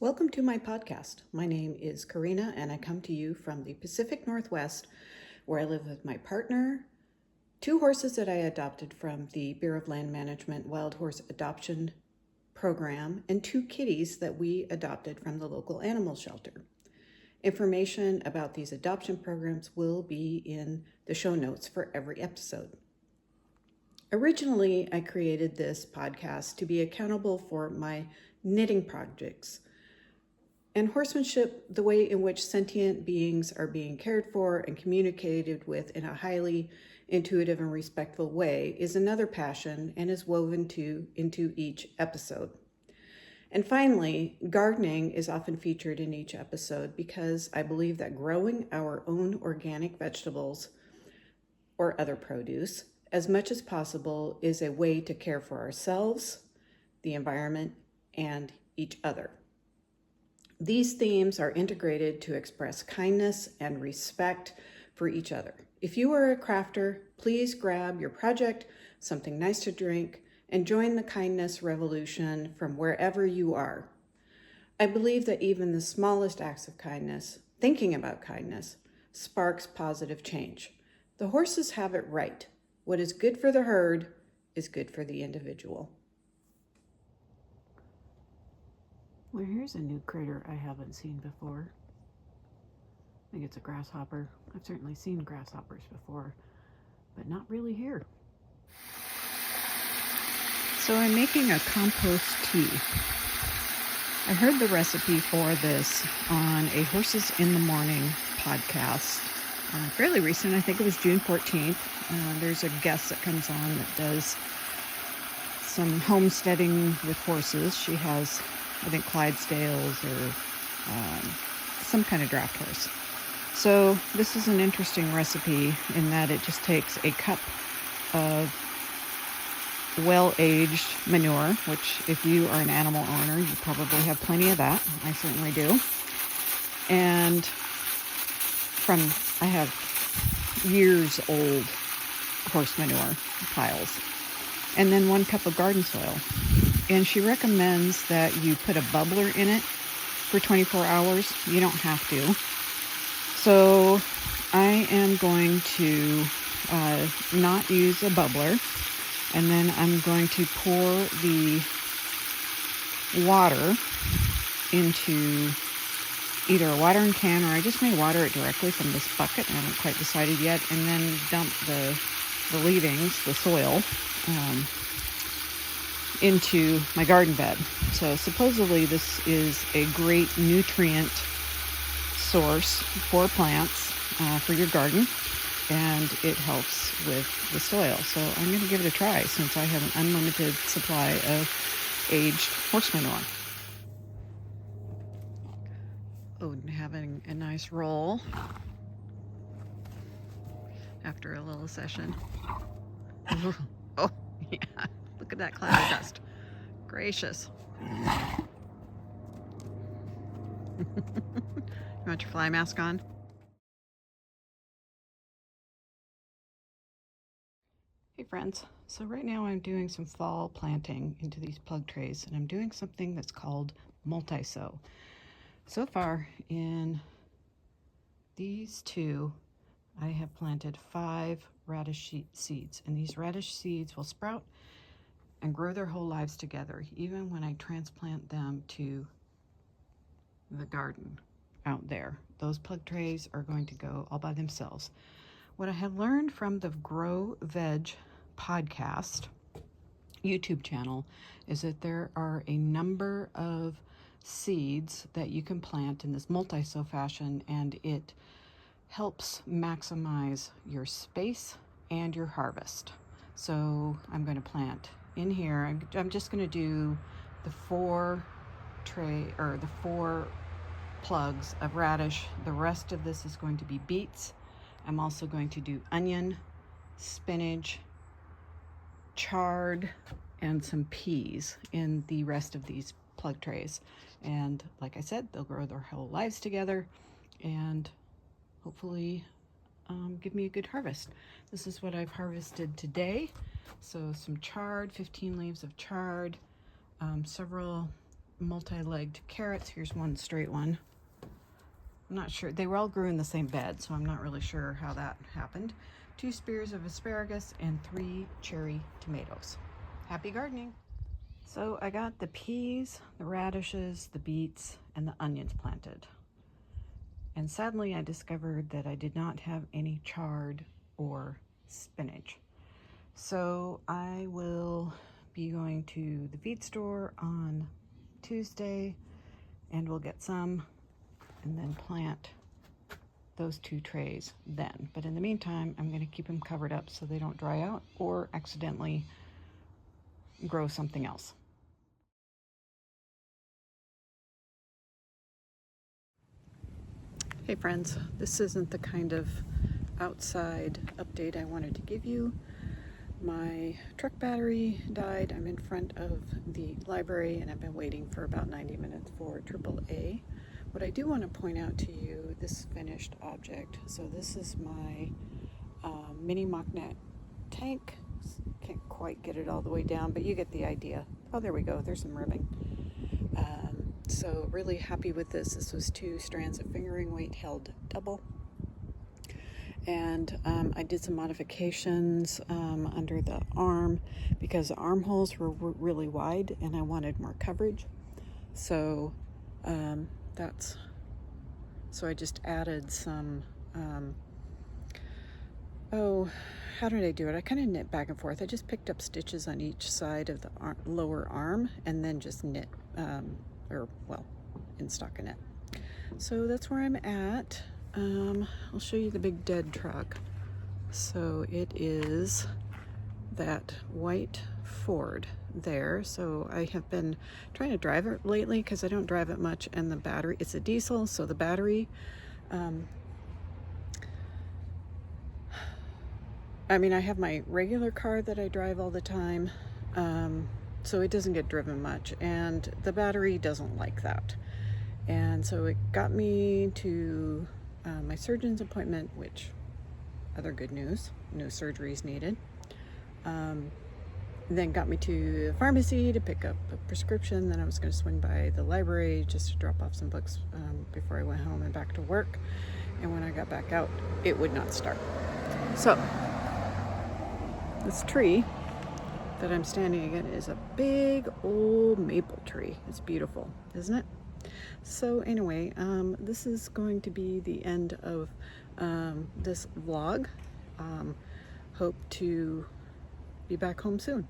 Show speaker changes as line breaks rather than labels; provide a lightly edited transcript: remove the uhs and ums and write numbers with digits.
Welcome to my podcast. My name is Corrina and I come to you from the Pacific Northwest, where I live with my partner, 2 horses that I adopted from the Bureau of Land Management Wildhorse Adoption Program, and 2 kitties that we adopted from the local animal shelter. Information about these adoption programs will be in the show notes for every episode. Originally, I created this podcast to be accountable for my knitting projects and horsemanship, the way in which sentient beings are being cared for and communicated with in a highly intuitive and respectful way is another passion and is woven into each episode. And finally, gardening is often featured in each episode because I believe that growing our own organic vegetables or other produce as much as possible is a way to care for ourselves, the environment, and each other. These themes are integrated to express kindness and respect for each other. If you are a crafter, please grab your project, something nice to drink, and join the kindness revolution from wherever you are. I believe that even the smallest acts of kindness, thinking about kindness, sparks positive change. The horses have it right. What is good for the herd is good for the individual. Well, here's a new critter I haven't seen before. I think it's a grasshopper. I've certainly seen grasshoppers before, but not really here. So I'm making a compost tea. I heard the recipe for this on a Horses in the Morning podcast, fairly recent. I think it was June 14th. There's a guest that comes on that does some homesteading with horses. She has, I think, Clydesdales or some kind of draft horse. So this is an interesting recipe in that it just takes a cup of well-aged manure, which if you are an animal owner, you probably have plenty of that. I certainly do. And I have years old horse manure piles. And then 1 cup of garden soil. And she recommends that you put a bubbler in it for 24 hours. You don't have to. So I am going to not use a bubbler. And then I'm going to pour the water into either a watering can, or I just may water it directly from this bucket. I haven't quite decided yet. And then dump the leavings, the soil, into my garden bed. So supposedly this is a great nutrient source for plants, for your garden, and it helps with the soil. So I'm going to give it a try since I have an unlimited supply of aged horse manure. Odin having a nice roll after a little session. Oh, yeah. Look at that cloud of dust. Gracious. You want your fly mask on? Hey friends, so right now I'm doing some fall planting into these plug trays, and I'm doing something that's called multi-sow. So far in these 2, I have planted 5 radish seeds, and these radish seeds will sprout and grow their whole lives together, even when I transplant them to the garden out there. Those plug trays are going to go all by themselves. What I have learned from the Grow Veg podcast YouTube channel is that there are a number of seeds that you can plant in this multi-sow fashion, and it helps maximize your space and your harvest. So I'm going to plant in here. I'm just going to do the 4 plugs of radish. The rest of this is going to be beets. I'm also going to do onion, spinach, chard, and some peas in the rest of these plug trays. And like I said, they'll grow their whole lives together and hopefully give me a good harvest. This is what I've harvested today. So some chard, 15 leaves of chard, several multi-legged carrots. Here's one straight one. I'm not sure. They all grew in the same bed, so I'm not really sure how that happened. 2 spears of asparagus and 3 cherry tomatoes. Happy gardening! So I got the peas, the radishes, the beets, and the onions planted. And sadly, I discovered that I did not have any chard or spinach. So I will be going to the feed store on Tuesday, and we'll get some and then plant those 2 trays then. But in the meantime, I'm going to keep them covered up so they don't dry out or accidentally grow something else. Hey friends, this isn't the kind of outside update I wanted to give you. My truck battery died. I'm in front of the library and I've been waiting for about 90 minutes for AAA. What I do want to point out to you, this finished object. So this is my mini mocknet tank. Can't quite get it all the way down, but you get the idea. Oh, there we go. There's some ribbing. So really happy with this. This was 2 strands of fingering weight held double. And I did some modifications under the arm because the armholes were really wide and I wanted more coverage. So so I just added some, how did I do it? I kind of knit back and forth. I just picked up stitches on each side of the lower arm and then just knit, in stockinette. So that's where I'm at. I'll show you the big dead truck. So it is that white Ford there. So I have been trying to drive it lately because I don't drive it much, and the battery, it's a diesel, so the battery, I mean, I have my regular car that I drive all the time, so it doesn't get driven much, and the battery doesn't like that. And so it got me to my surgeon's appointment, which, other good news, no surgeries needed. Then got me to the pharmacy to pick up a prescription. Then I was going to swing by the library just to drop off some books before I went home and back to work. And when I got back out, it would not start. So this tree that I'm standing again is a big old maple tree. It's beautiful, isn't it? So anyway, this is going to be the end of this vlog. Hope to be back home soon.